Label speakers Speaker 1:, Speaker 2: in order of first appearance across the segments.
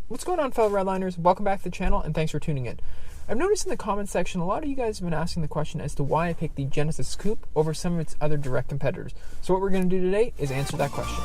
Speaker 1: What's going on, fellow Redliners? Welcome back to the channel, and thanks for tuning in. I've noticed in the comments section, a lot of you guys have been asking the question as to why I picked the Genesis Coupe over some of its other direct competitors. So what we're going to do today is answer that question.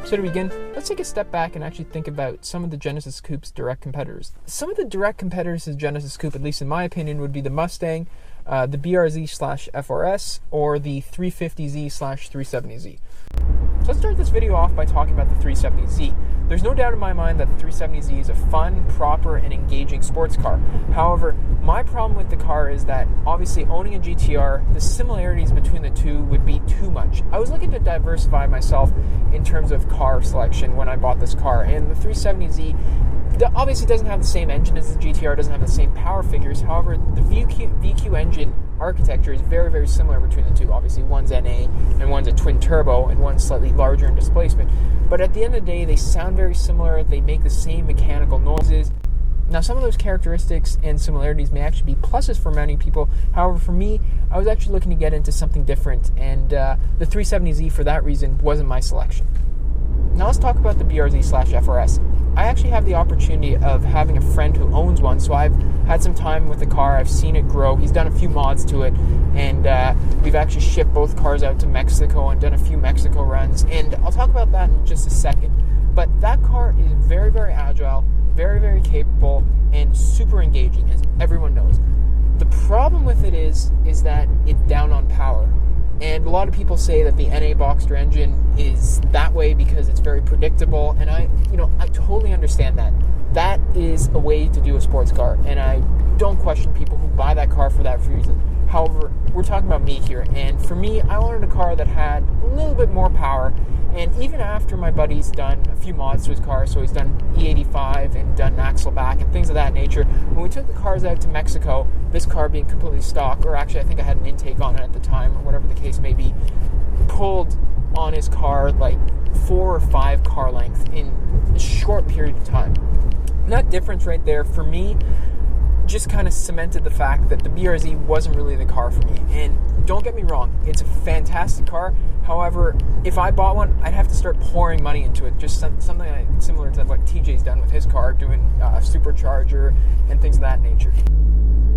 Speaker 1: So to begin, let's take a step back and actually think about some of the Genesis Coupe's direct competitors. Some of the direct competitors to Genesis Coupe, at least in my opinion, would be the Mustang, the BRZ/FR-S, or the 350Z/370Z. So let's start this video off by talking about the 370Z. There's no doubt in my mind that the 370Z is a fun, proper, and engaging sports car. However, my problem with the car is that obviously owning a GTR, the similarities between the two would be too much. I was looking to diversify myself in terms of car selection when I bought this car, and the 370Z obviously doesn't have the same engine as the GTR, doesn't have the same power figures. However, the VQ engine architecture is very, very similar between the two. Obviously, one's NA and one's a twin turbo, and one's slightly larger in displacement. But at the end of the day, they sound very similar. They make the same mechanical noises. Now, some of those characteristics and similarities may actually be pluses for many people. However, for me, I was actually looking to get into something different, and the 370Z, for that reason, wasn't my selection. Now let's talk about the BRZ/FR-S. I actually have the opportunity of having a friend who owns one, so I've had some time with the car. I've seen it grow. He's done a few mods to it, and we've actually shipped both cars out to Mexico and done a few Mexico runs, and I'll talk about that in just a second. But that car is very, very agile, very, very capable, and super engaging, as everyone knows. The problem with it is that it's down on power. And a lot of people say that the NA Boxster engine is that way because it's very predictable, and I totally understand that. That is a way to do a sports car, and I don't question people who buy that car for that reason. However, we're talking about me here, and for me, I wanted a car that had a little bit more power. And even after my buddy's done a few mods to his car, so he's done E85 and done Axleback and things of that nature, when we took the cars out to Mexico, this car being completely stock, or actually I think I had an intake on it at the time, or whatever the case may be, pulled on his car like 4 or 5 car lengths in a short period of time. And that difference right there, for me, just kind of cemented the fact that the BRZ wasn't really the car for me. And don't get me wrong, it's a fantastic car. However, if I bought one, I'd have to start pouring money into it, just something like similar to what TJ's done with his car, doing supercharger and things of that nature.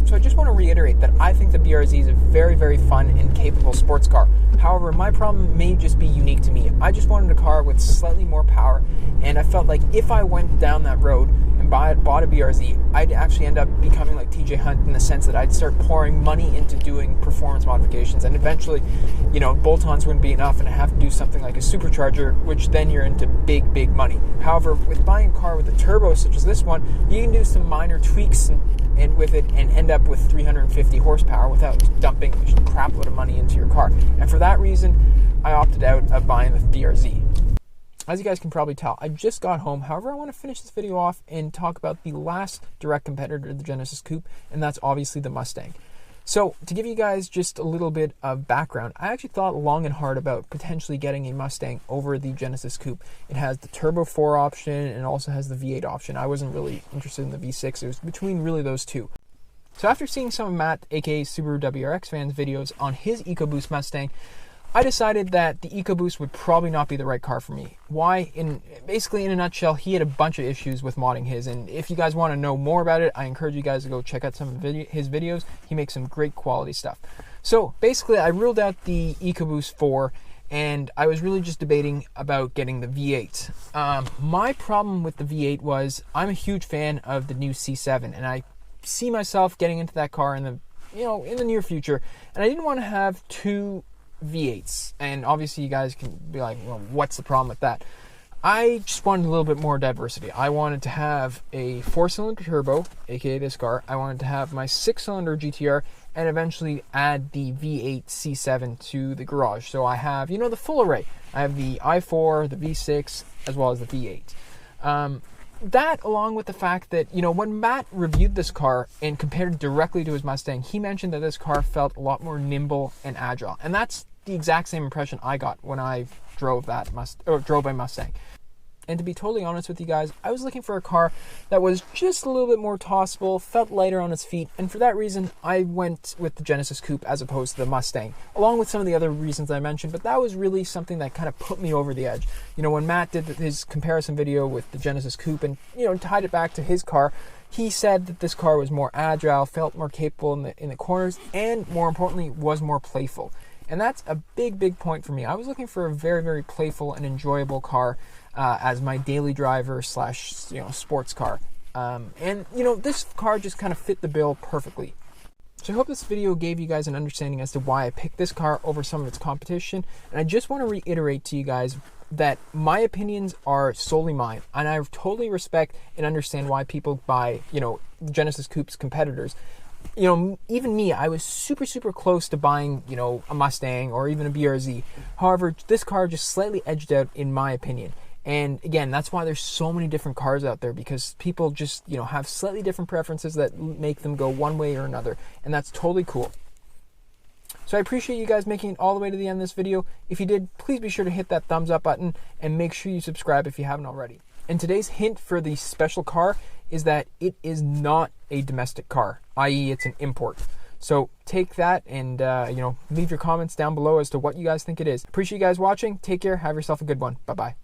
Speaker 1: So I just want to reiterate that I think the BRZ is a very, very fun and capable sports car. However, my problem may just be unique to me. I just wanted a car with slightly more power, and I felt like if I went down that road and bought a BRZ, I'd actually end up becoming like TJ Hunt in the sense that I'd start pouring money into doing performance modifications, and eventually, bolt-ons wouldn't be enough, and I'd have to do something like a supercharger, which then you're into big, big money. However, with buying a car with a turbo such as this one, you can do some minor tweaks and with it and end up with 350 horsepower without dumping a crap load of money into your car. And for that reason, I opted out of buying the BRZ. As you guys can probably tell, I just got home. However, I want to finish this video off and talk about the last direct competitor to the Genesis Coupe, and that's obviously the Mustang. So, to give you guys just a little bit of background, I actually thought long and hard about potentially getting a Mustang over the Genesis Coupe. It has the Turbo 4 option and it also has the V8 option. I wasn't really interested in the V6. It was between really those two. So after seeing some of Matt, aka Subaru WRX fans videos on his EcoBoost Mustang, I decided that the EcoBoost would probably not be the right car for me. Why? Basically, in a nutshell, he had a bunch of issues with modding his, and if you guys want to know more about it, I encourage you guys to go check out some of his videos. He makes some great quality stuff. So basically, I ruled out the EcoBoost 4, and I was really just debating about getting the V8. My problem with the V8 was I'm a huge fan of the new C7, and I see myself getting into that car in the near future, and I didn't want to have two V8s. And obviously you guys can be like, well, what's the problem with that? I just wanted a little bit more diversity. I wanted to have a 4-cylinder turbo, aka this car. I wanted to have my 6-cylinder GTR, and eventually add the V8 C7 to the garage. So I have, the full array. I have the i4, the V6, as well as the V8. That, along with the fact that, when Matt reviewed this car and compared it directly to his Mustang, he mentioned that this car felt a lot more nimble and agile. And that's the exact same impression I got when I drove a Mustang. And to be totally honest with you guys, I was looking for a car that was just a little bit more tossable, felt lighter on its feet, and for that reason, I went with the Genesis Coupe as opposed to the Mustang, along with some of the other reasons I mentioned, but that was really something that kind of put me over the edge. When Matt did his comparison video with the Genesis Coupe and, tied it back to his car, he said that this car was more agile, felt more capable in the corners, and more importantly, was more playful. And that's a big, big point for me. I was looking for a very, very playful and enjoyable car as my daily driver / sports car. This car just kind of fit the bill perfectly. So I hope this video gave you guys an understanding as to why I picked this car over some of its competition. And I just want to reiterate to you guys that my opinions are solely mine. And I totally respect and understand why people buy, Genesis Coupe's competitors. Even me, I was super, super close to buying, a Mustang or even a BRZ. However, this car just slightly edged out in my opinion. And again, that's why there's so many different cars out there, because people just, have slightly different preferences that make them go one way or another. And that's totally cool. So I appreciate you guys making it all the way to the end of this video. If you did, please be sure to hit that thumbs up button and make sure you subscribe if you haven't already. And today's hint for the special car is that it is not a domestic car, i.e. it's an import. So take that and, leave your comments down below as to what you guys think it is. Appreciate you guys watching. Take care. Have yourself a good one. Bye-bye.